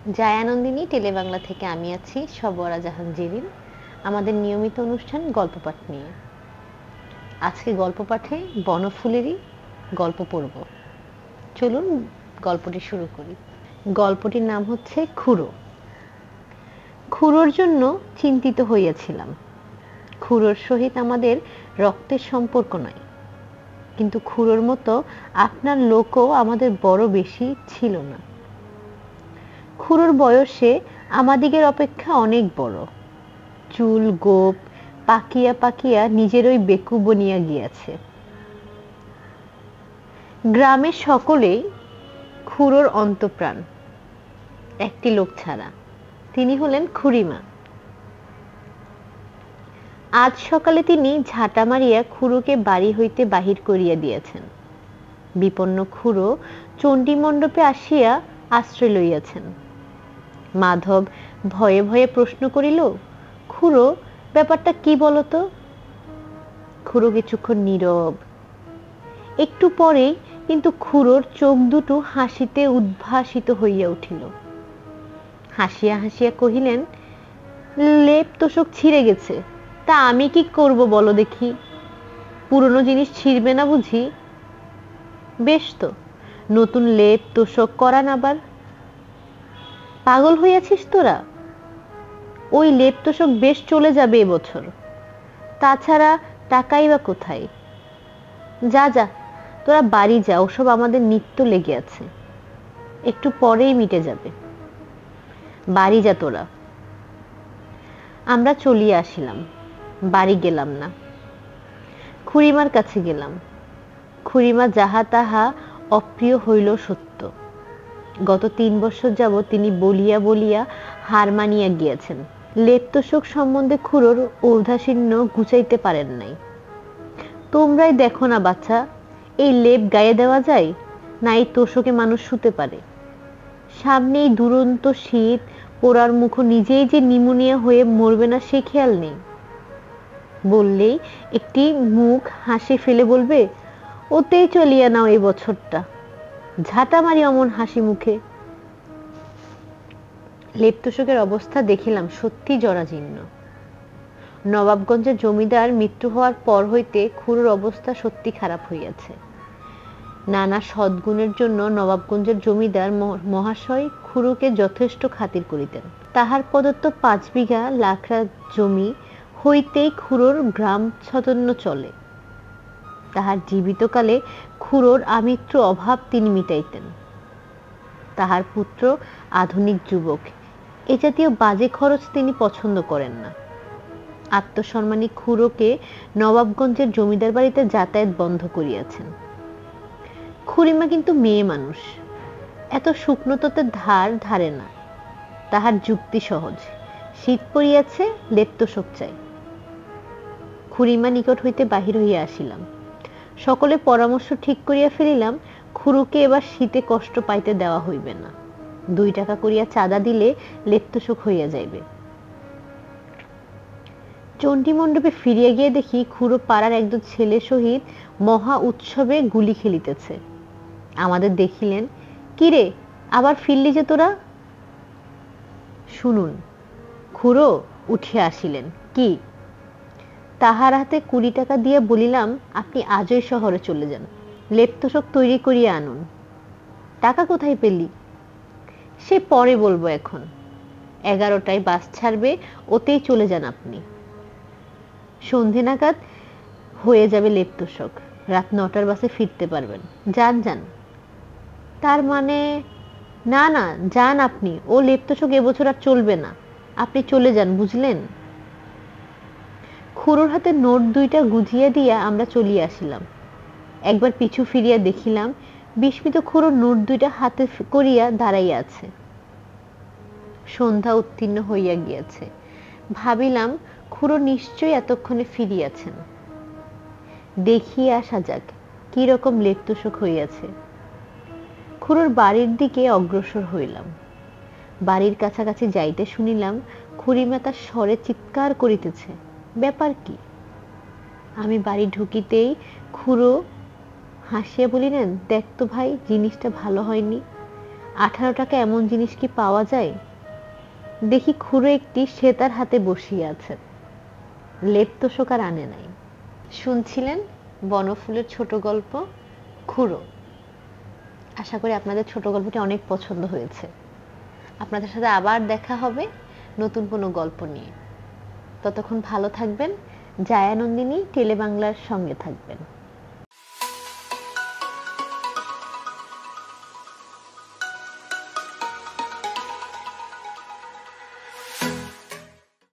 জায়ানন্দিনী টেলিবাংলা থেকে আমি আছি সবরা জাহান জেরিন। আমাদের নিয়মিত অনুষ্ঠান গল্প পাঠ নিয়ে। আজকে গল্প পাঠে বনফুলেরই গল্প পড়ব। চলুন গল্পটি শুরু করি। গল্পটির নাম হচ্ছে খুড়ো। খুড়োর জন্য চিন্তিত হইয়াছিলাম। খুড়োর সহিত আমাদের রক্তের সম্পর্ক নয়, কিন্তু খুড়োর মতো আপনার লোকও আমাদের বড় বেশি ছিল না। খুড়োর বয়সে আমাদিগের অপেক্ষা অনেক বড়। চুল গোপ পাকিয়া পাকিয়া নিজেরই বেকু বনিয়া গিয়াছে। গ্রামের সকলেই খুড়োর অন্তঃপ্রাণ, একটি লোক ছাড়া, তিনি হলেন খুড়িমা। আজ সকালে তিনি ঝাঁটা মারিয়া খুড়োকে বাড়ি হইতে বাহির করিয়া দিয়েছেন। বিপন্ন খুড়ো চণ্ডী মণ্ডপে আসিয়া আশ্রয় লইয়াছেন। মাধব ভয়ে ভয়ে প্রশ্ন করিল, খুড়ো, ব্যাপারটা কি বলতো? খুড়ো কিছুক্ষণ নীরব। একটু পরেই কিন্তু খুড়োর চোখ দুটো হাসিতে উদ্ভাসিত হইয়া উঠিল। হাসিয়া হাসিয়া কহিলেন, লেপ তোষক ছিঁড়ে গেছে, তা আমি কি করব বলো দেখি? পুরনো জিনিস ছিঁড়বে না বুঝি? বেশ তো, নতুন লেপ তোষক করান আবার। পাগল হইয়াছিস তোরা? ওই লেপ তোষক বেশ চলে যাবে এবছর, তাছাড়া টাকাই বা কোথায়? যা যা, তোরা বাড়ি যা, ওসব আমাদের নিত্য লেগে আছে, একটু পরেই মিটে যাবে। বাড়ি যা তোরা। আমরা চলিয়া আসিলাম, বাড়ি গেলাম না। খুড়িমার কাছে গেলাম। খুড়িমা যাহা তাহা অপ্রিয় হইল সত্য। গত 3 বছর যাবৎ তিনি বলিয়া বলিয়া হার মানিয়া গিয়াছেন। লেপ তোষক সম্বন্ধে খুড়োর ঔদাসীন্য ঘুচাইতে পারেন নাই। তোমরাই দেখো না বাচ্চা, এই লেপ গায়ে দেওয়া যায় না? এই তোষকে মানুষ শুতে পারে? সামনেই দুরন্ত শীত, পোড়ার মুখ, নিজেই যে নিমোনিয়া হয়ে মরবে না সে খেয়াল নেই। বললেই একটি মুখ হাসি ফেলে বলবে, ওতেই চলিয়া নাও এই বছরটা। ঝাঁটা মারি অমন হাসি মুখে। লেপ তোষকের অবস্থা দেখিলাম সত্যি জরাজীর্ণ। নবাবগঞ্জের জমিদার মৃত্যু হওয়ার পর হইতে খুড়োর অবস্থা সত্যি খারাপ হইয়াছে। নানা সদ্গুণের জন্য নবাবগঞ্জের জমিদার মহাশয় খুড়োকে যথেষ্ট খাতির করিতেন। তাহার প্রদত্ত 5 বিঘা লাকড়া জমি হইতেই খুড়োর গ্রাম ছতন্ন চলে। তাহার জীবিতকালে খুড়োর আমৃত্যু অভাব তিনি মিটাইতেন। তাহার পুত্র আধুনিক যুবক, এ জাতীয় বাজে খরচ তিনি পছন্দ করেন না। আত্মসম্মানী খুড়োকে নবাবগঞ্জের জমিদার বাড়িতে যাতায়াত বন্ধ করিয়াছেন। খুড়িমা কিন্তু মেয়ে মানুষ, এত শুকনোততে ধার ধারে না। তাহার যুক্তি সহজ, শীত পড়িয়াছে, লেপ তোষক চাই। খুড়িমা নিকট হইতে বাহির হইয়া আসিলাম। সকলে পরামর্শ ঠিক করিয়া ফেলিলাম, খুড়োকে এবার শীতে কষ্ট পাইতে দেওয়া হইবে না। 2 টাকা করিয়া চাঁদা দিলে লেপ তোষক হইয়া যাইবে। চণ্ডী মণ্ডপে ফিরিয়া গিয়ে দেখি খুড়ো পাড়ার একজন ছেলে সহিত মহা উৎসবে গুলি খেলিতেছে। আমাদের দেখিলেন, কিরে, আবার ফিরলি যে তোরা? শুনুন। খুড়ো উঠিয়া আসিলেন। কি? তাহার হাতে 20 টাকা দিয়ে বলিলাম, আপনি আজই শহরে চলে যান, লেপ তোষক তৈরি করিয়া আনুন। টাকা কোথায় পেলি? সে পরে বলবো, এখন 11টায় বাস ছাড়বে, ওতেই চলে যান আপনি। সন্ধে নাগাদ হয়ে যাবে লেপ তোষক, রাত 9টার বাসে ফিরতে পারবেন। যান যান। তার মানে? না না, যান আপনি, ও লেপ তোষক এবছর আর চলবে না, আপনি চলে যান, বুঝলেন? খুড়োর হাতে নোট 2টা গুজিয়া দিয়া আমরা চলিয়া আসিলাম। একবার পিছু ফিরিয়া দেখিলাম, বিস্মিত খুড়ো নোট 2টা হাতে করিয়া দাঁড়াইয়া আছে। সন্ধ্যা উত্তীর্ণ হইয়া গিয়াছে। ভাবিলাম, খুড়ো নিশ্চয়ই এতক্ষণে ফিরিয়াছেন। দেখিয়ে আসা যাক কি রকম লেপ তোষক হইয়াছে। খুড়োর বাড়ির দিকে অগ্রসর হইলাম। বাড়ির কাছাকাছি যাইতে শুনিলাম খুড়িমা তার স্বরে চিৎকার করিতেছে, ব্যাপার কি? আমি বাড়ি ঢুকিতেই খুড়ো হাসিয়া বলিলেন, দেখ তো ভাই, জিনিসটা ভালো হয়নি। 18 টাকা এমন জিনিস কি পাওয়া যায়? দেখি খুড়ো একটি সেতার হাতে বসিয়ে আছে, লেপ তোষক আর আনে নাই। শুনছিলেন বনফুলের ছোট গল্প খুড়ো। আশা করি আপনাদের ছোট গল্পটি অনেক পছন্দ হয়েছে। আপনাদের সাথে আবার দেখা হবে নতুন কোনো গল্প নিয়ে। ততক্ষণ ভালো থাকবেন। জায়ানন্দিনী টেলিবাংলার সঙ্গে থাকবেন।